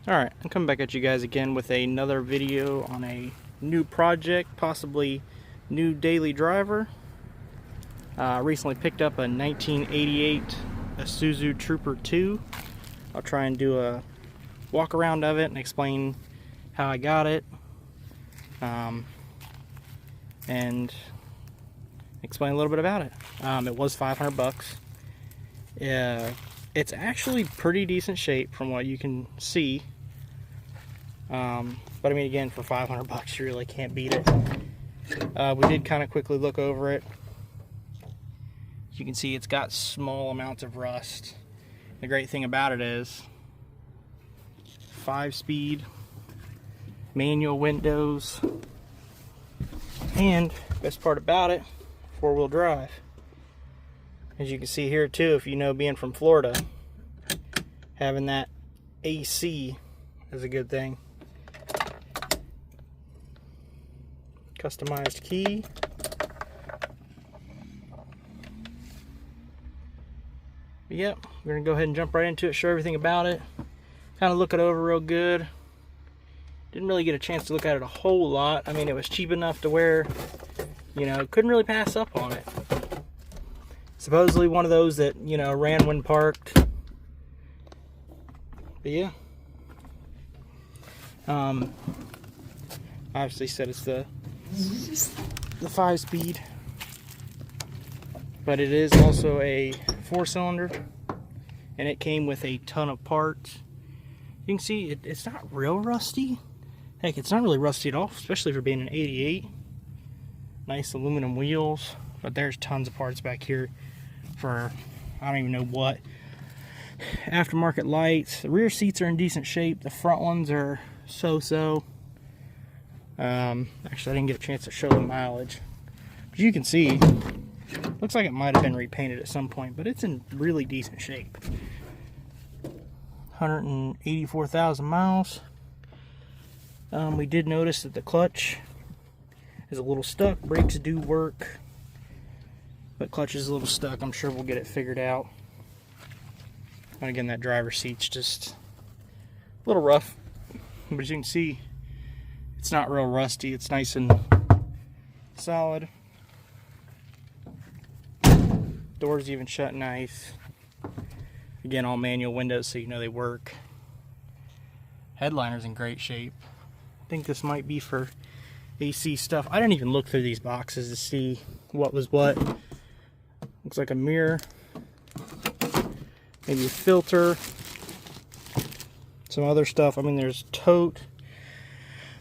Alright, I'm coming back at you guys again with another video on a new project, possibly new daily driver. Recently picked up a 1988 Isuzu Trooper 2. I'll try and do a walk around of it and explain how I got it, and explain a little bit about it. It was 500 bucks. It's actually pretty decent shape from what you can see. But I mean, again, for 500 bucks, you really can't beat it. We did kind of quickly look over it. You can see it's got small amounts of rust. The great thing about it is 5-speed manual windows, and best part about it, 4-wheel drive. As you can see here too, if you know, being from Florida, having that AC is a good thing. Customized key. But yep, we're gonna go ahead and jump right into it, show everything about it, kind of look it over real good. Didn't really get a chance to look at it a whole lot. I mean, it was cheap enough to where, you know, couldn't really pass up on it. Supposedly one of those that, you know, ran when parked. But yeah. Obviously said it's the 5-speed, but it is also a 4-cylinder, and it came with a ton of parts. You can see it's not real rusty. Heck, it's not really rusty at all, especially for being an 88. Nice aluminum wheels, but there's tons of parts back here for I don't even know what. Aftermarket lights. The rear seats are in decent shape. The front ones are so-so. Actually, I didn't get a chance to show the mileage, but you can see, looks like it might have been repainted at some point, but it's in really decent shape. 184,000 miles. We did notice that the clutch is a little stuck. Brakes do work, but clutch is a little stuck. I'm sure we'll get it figured out. And again, that driver's seat's just a little rough, but as you can see, it's not real rusty. It's nice and solid. Doors even shut nice. Again, all manual windows, so you know they work. Headliner's in great shape. I think this might be for AC stuff. I didn't even look through these boxes to see what was what. Looks like a mirror. Maybe a filter. Some other stuff. I mean, there's tote.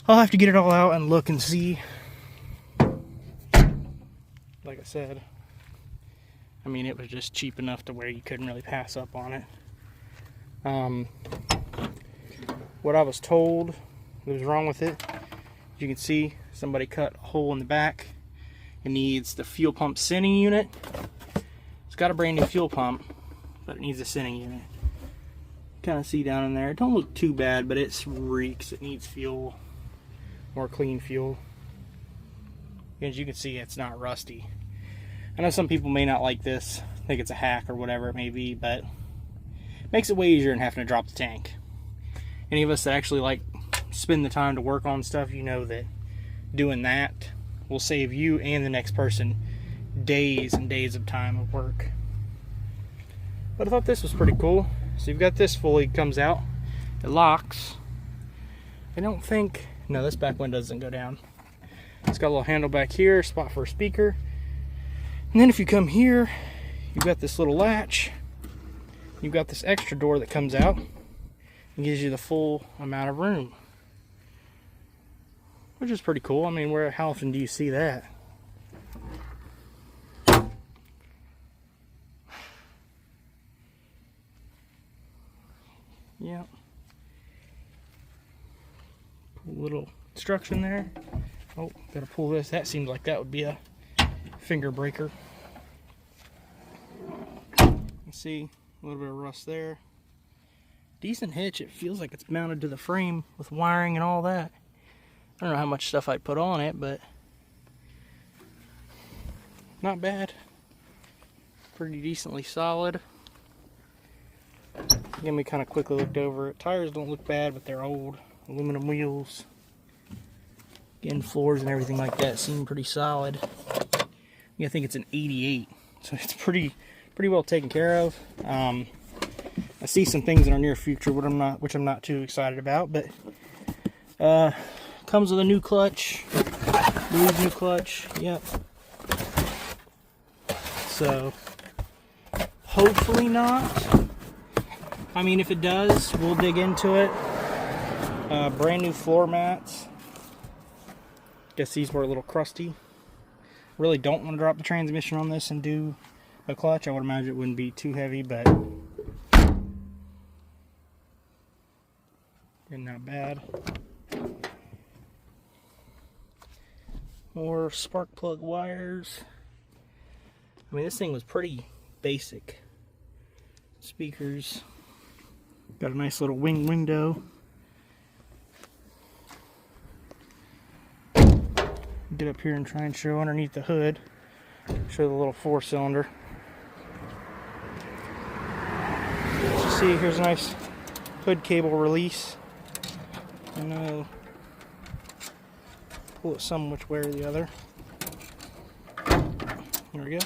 I'll have to get it all out and look and see. Like I said, I mean, it was just cheap enough to where you couldn't really pass up on it. What I was told was wrong with it, you can see somebody cut a hole in the back. It needs the fuel pump sending unit. It's got a brand new fuel pump, but it needs a sending unit. Kind of see down in there. It don't look too bad, but it reeks. It needs fuel, more clean fuel. As you can see, it's not rusty. I know some people may not like this, think it's a hack or whatever it may be, but it makes it way easier than having to drop the tank. Any of us that actually like spend the time to work on stuff, you know that doing that will save you and the next person days and days of time of work. But I thought this was pretty cool. So you've got this fully comes out. It locks. I don't think, no, this back window doesn't go down. It's got a little handle back here, spot for a speaker. And then if you come here, you've got this little latch. You've got this extra door that comes out and gives you the full amount of room, which is pretty cool. I mean, how often do you see that? Yep. Little instruction there. Oh, gotta pull this. That seems like that would be a finger breaker. You see a little bit of rust there. Decent hitch. It feels like it's mounted to the frame with wiring and all that. I don't know how much stuff I'd put on it, but not bad. Pretty decently solid. Again, we kind of quickly looked over it. Tires don't look bad, but they're old. Aluminum wheels. Again, floors and everything like that seem pretty solid. Yeah, I think it's an 88, so it's pretty well taken care of. I see some things in our near future which I'm not too excited about, but comes with a new clutch. New clutch. Yep. So hopefully not. I mean, if it does, we'll dig into it. Brand new floor mats. Guess these were a little crusty. Really don't want to drop the transmission on this and do a clutch. I would imagine it wouldn't be too heavy, but not bad. More spark plug wires. I mean, this thing was pretty basic. Speakers. Got a nice little wing window. Get up here and try and show underneath the hood. Show the little 4-cylinder. As you see, here's a nice hood cable release. And pull it some which way or the other. There we go.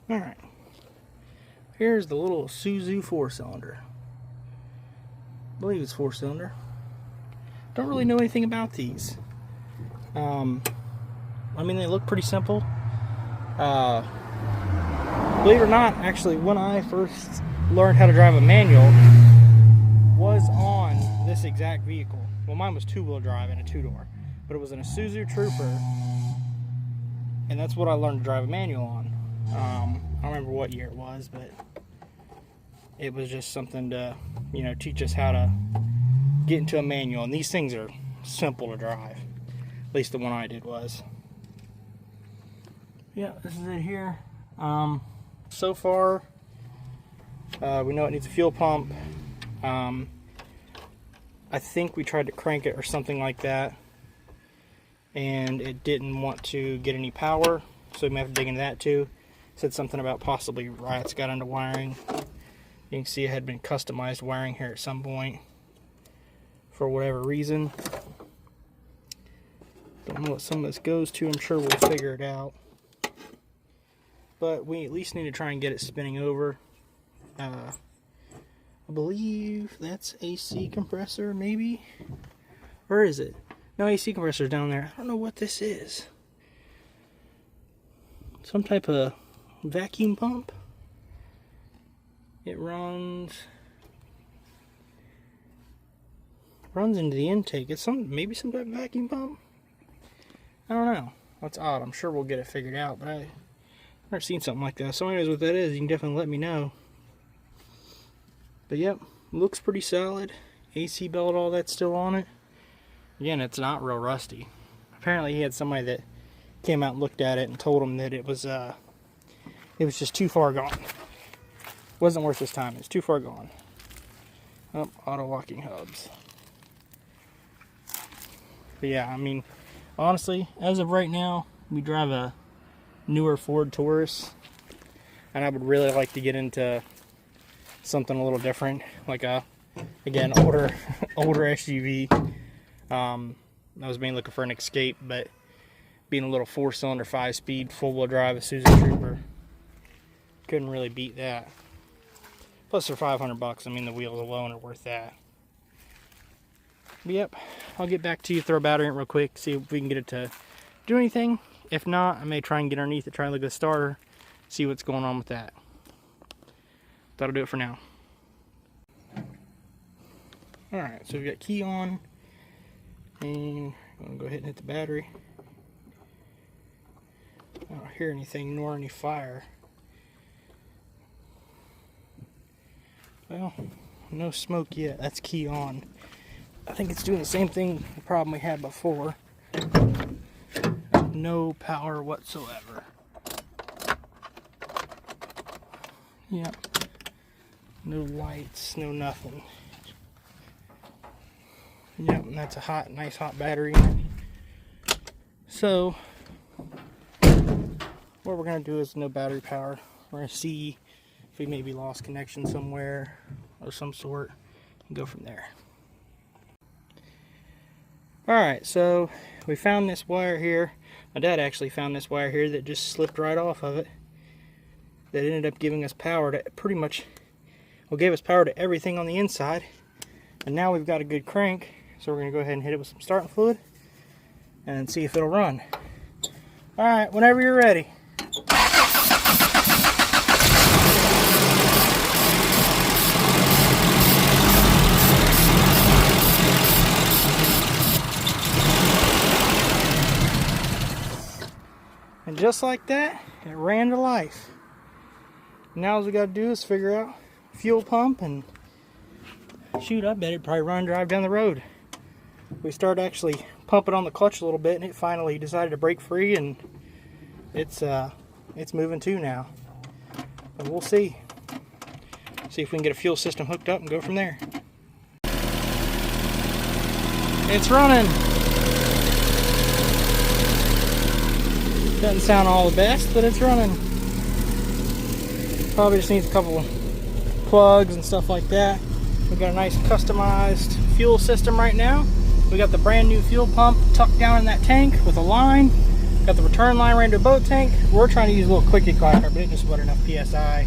Alright, here's the little Isuzu 4-cylinder. I believe it's 4-cylinder. Don't really know anything about these. I mean, they look pretty simple. Believe it or not, actually, when I first learned how to drive a manual, was on this exact vehicle. Well, mine was 2-wheel drive and a 2-door, but it was an Isuzu Trooper, and that's what I learned to drive a manual on. I don't remember what year it was, but it was just something to, you know, teach us how to get into a manual. And these things are simple to drive. At least the one I did was. Yeah, this is it here. So far, we know it needs a fuel pump. I think we tried to crank it or something like that, and it didn't want to get any power, so we may have to dig into that too. Said something about possibly rats got into wiring. You can see it had been customized wiring here at some point for whatever reason. Don't know what some of this goes to. I'm sure we'll figure it out. But we at least need to try and get it spinning over. I believe that's AC compressor, maybe? Or is it? No, AC compressor's down there. I don't know what this is. Some type of vacuum pump. It runs into the intake. It's maybe some type of vacuum pump. I don't know. That's odd. I'm sure we'll get it figured out, but I've never seen something like that. So anyways, what that is, you can definitely let me know. But yep, looks pretty solid. AC belt, all that's still on it. Again, it's not real rusty. Apparently he had somebody that came out and looked at it and told him that it was just too far gone. Wasn't worth his time. It's too far gone. Oh, auto locking hubs. But yeah, I mean, honestly, as of right now, we drive a newer Ford Taurus, and I would really like to get into something a little different, like a, again, older SUV. I was mainly looking for an Escape, but being a little 4-cylinder, 5-speed, full-wheel drive Isuzu Trooper, couldn't really beat that. Plus, they're $500. I mean, the wheels alone are worth that. But yep, I'll get back to you, throw a battery in real quick, see if we can get it to do anything. If not, I may try and get underneath it, try and look at the starter, see what's going on with that. That'll do it for now. Alright, so we've got key on, and I'm going to go ahead and hit the battery. I don't hear anything nor any fire. Well, no smoke yet. That's key on. I think it's doing the same thing, the problem we had before. No power whatsoever. Yep. No lights, no nothing. Yep, and that's a nice hot battery. So what we're gonna do is no battery power. We're gonna see if we maybe lost connection somewhere of some sort and go from there. Alright, so we found this wire here. My dad actually found this wire here that just slipped right off of it. That ended up giving us power to pretty much, well, gave us power to everything on the inside. And now we've got a good crank, so we're going to go ahead and hit it with some starting fluid and see if it'll run. Alright, whenever you're ready. And just like that, it ran to life. Now all we got to do is figure out fuel pump, and shoot, I bet it'd probably run and drive down the road. We started actually pumping on the clutch a little bit, and it finally decided to break free, and it's moving too now. But we'll see. See if we can get a fuel system hooked up and go from there. It's running. Doesn't sound all the best, but it's running. Probably just needs a couple of plugs and stuff like that. We've got a nice customized fuel system right now. We got the brand new fuel pump tucked down in that tank with a line. Got the return line right into a boat tank. We're trying to use a little quickie clacker, but it just wasn't enough PSI.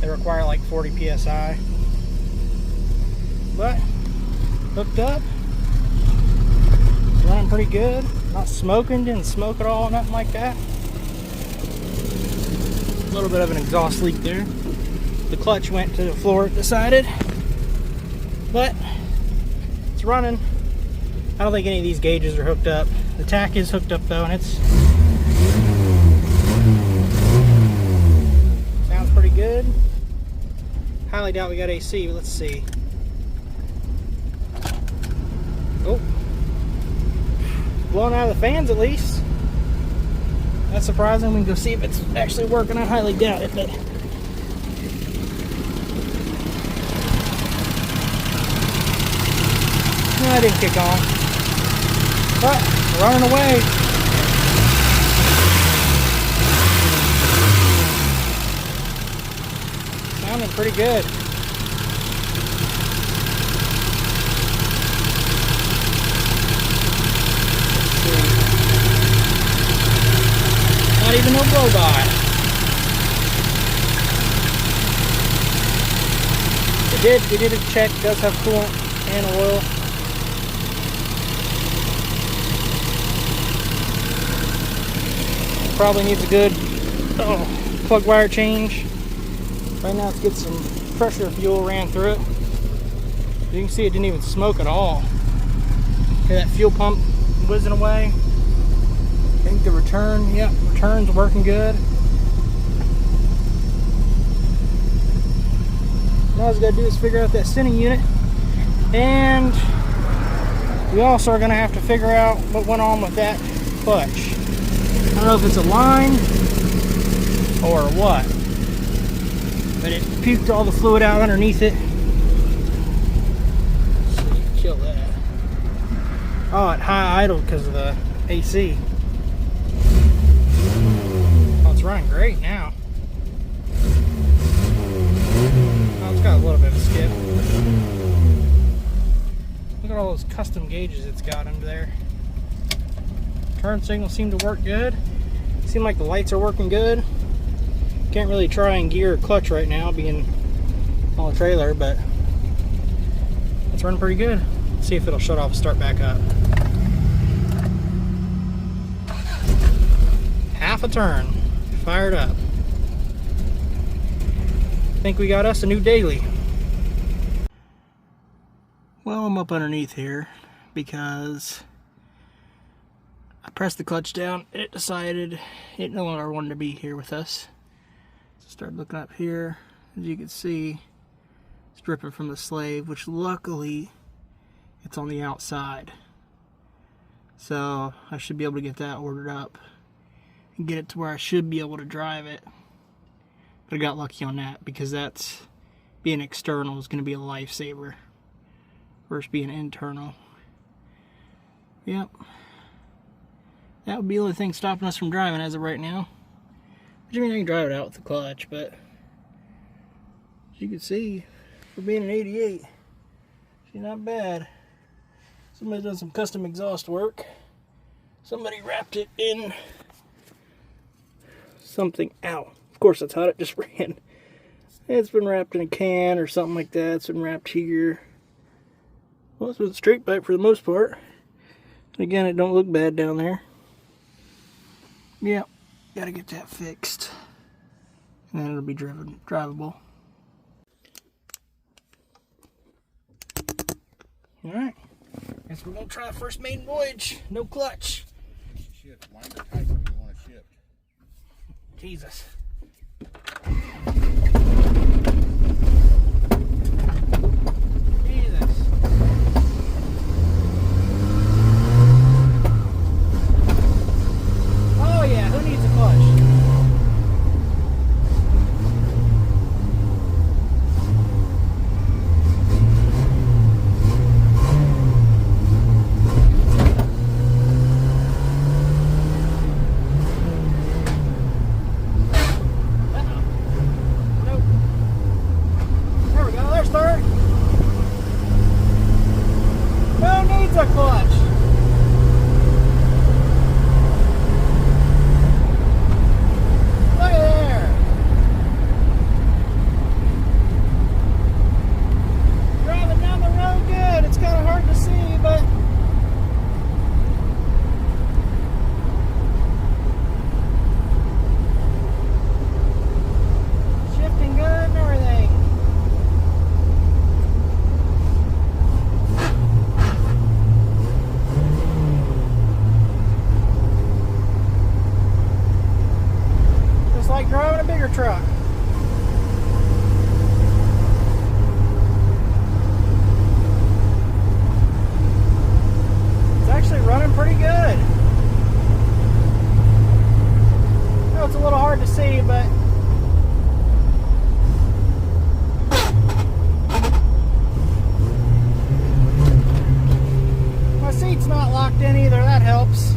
They require like 40 PSI. But hooked up. It's running pretty good. Not smoking, didn't smoke at all, nothing like that. A little bit of an exhaust leak there. The clutch went to the floor, it decided. But it's running. I don't think any of these gauges are hooked up. The tack is hooked up though, and it's sounds pretty good. Highly doubt we got AC, but let's see. Oh, blowing out of the fans at least. That's surprising. We can go see if it's actually working. I highly doubt it, but no, I didn't kick on. But running away. Sounding pretty good. Not even no blow by. We did a check. It does have coolant and oil. Probably needs a good plug wire change. Right now let's get some pressure fuel ran through it. You can see it didn't even smoke at all. Hear that fuel pump whizzing away. I think the return's working good. Now all we gotta do is figure out that sending unit, and we also are gonna have to figure out what went on with that clutch. I don't know if it's a line or what, but it puked all the fluid out underneath it. So you can kill that. Oh, at high idle because of the AC. Oh, it's running great now. Oh, it's got a little bit of a skip. Look at all those custom gauges it's got under there. Turn signal seemed to work good. Seem like the lights are working good. Can't really try and gear a clutch right now being on the trailer, but it's running pretty good. Let's see if it'll shut off and start back up. Half a turn. Fired up. I think we got us a new daily. Well, I'm up underneath here because I pressed the clutch down. It decided it no longer wanted to be here with us. So started looking up here. As you can see, it's dripping from the slave, which luckily it's on the outside. So I should be able to get that ordered up and get it to where I should be able to drive it. But I got lucky on that because that's being external is going to be a lifesaver versus being internal. Yep. That would be the only thing stopping us from driving as of right now. Which, I mean, I can drive it out with the clutch, but as you can see, for being an 88, she's not bad. Somebody's done some custom exhaust work. Somebody wrapped it in something. Ow. Of course, that's how it just ran. It's been wrapped in a can or something like that. It's been wrapped here. Well, it's with a straight pipe for the most part. Again, it don't look bad down there. Yep, gotta get that fixed. And then it'll be drivable. Alright, guess we're gonna try first maiden voyage. No clutch. Shit, wind it tight when you want to shift. Jesus. A clutch. Look at there. Driving down the road good. It's kind of hard to see, but shifting good and everything. Like driving a bigger truck. It's actually running pretty good. I know it's a little hard to see, but my seat's not locked in either. That helps.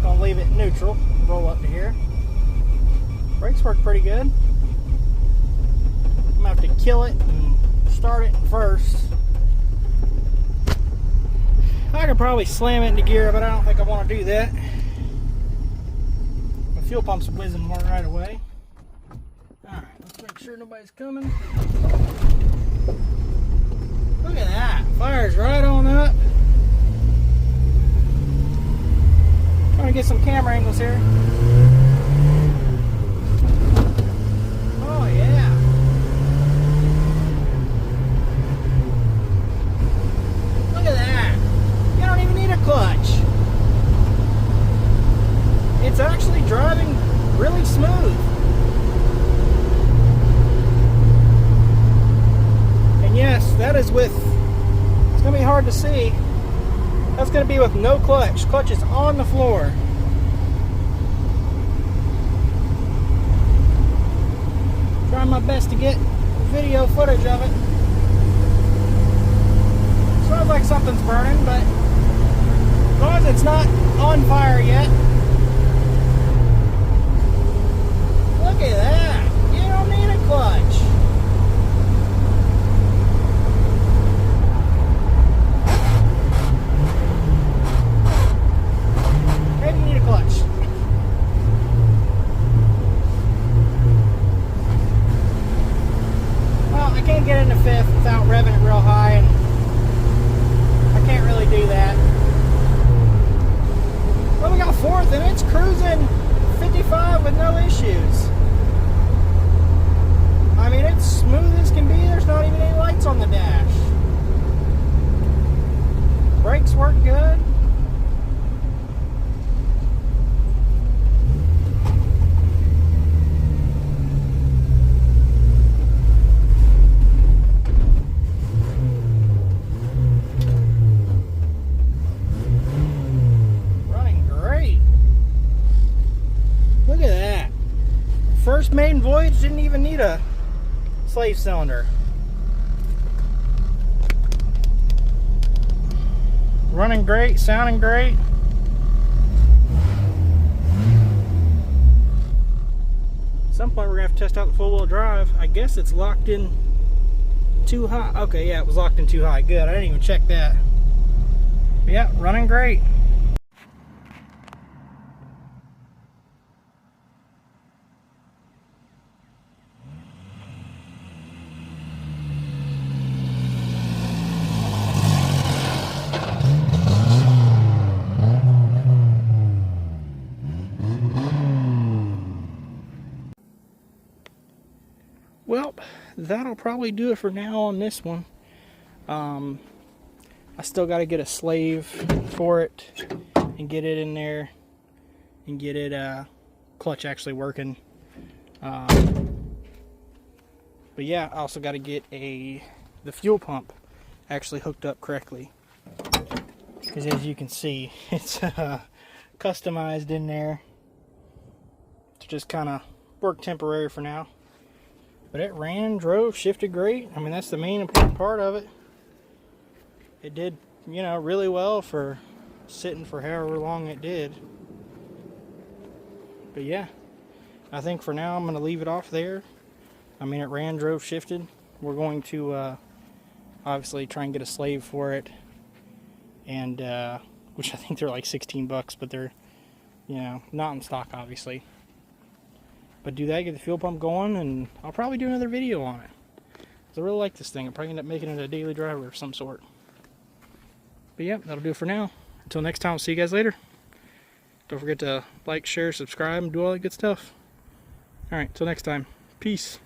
Gonna leave it neutral, roll up to here. Brakes work pretty good. I'm gonna have to kill it and start it first. I could probably slam it into gear, but I don't think I want to do that. My fuel pump's whizzing more right away. Alright, let's make sure nobody's coming. Look at that, fire's right on up. Trying to get some camera angles here. Oh yeah. Look at that. You don't even need a clutch. It's actually driving really smooth. And yes, that is with, it's going to be hard to see. That's going to be with no clutch. Clutch is on the floor. Trying my best to get video footage of it. Smells like something's burning, but as long as it's not on fire yet. Look at that. You don't need a clutch. Maybe you need a clutch. Well, I can't get into fifth without revving it real high, and I can't really do that. Well, we got fourth, and it's cruising 55 with no issues. I mean, it's smooth as can be. There's not even any lights on the dash. Brakes work good. First maiden voyage, didn't even need a slave cylinder. running great, sounding great. At some point we're gonna have to test out the four-wheel drive. I guess it's locked in too high. Okay, yeah, it was locked in too high. Good, I didn't even check that. But yeah, running great. Well, that'll probably do it for now on this one. I still got to get a slave for it and get it in there and get it clutch actually working. But yeah, I also got to get the fuel pump actually hooked up correctly, because as you can see, it's customized in there to just kind of work temporary for now. But it ran, drove, shifted great. I mean, that's the main important part of it. It did, you know, really well for sitting for however long it did. But yeah, I think for now I'm going to leave it off there. I mean, it ran, drove, shifted. We're going to obviously try and get a slave for it, and which I think they're like 16 bucks, but they're, you know, not in stock obviously. But do that, get the fuel pump going, and I'll probably do another video on it. I really like this thing. I'll probably end up making it a daily driver of some sort. But yeah, that'll do it for now. Until next time, I'll see you guys later. Don't forget to like, share, subscribe, and do all that good stuff. Alright, till next time. Peace.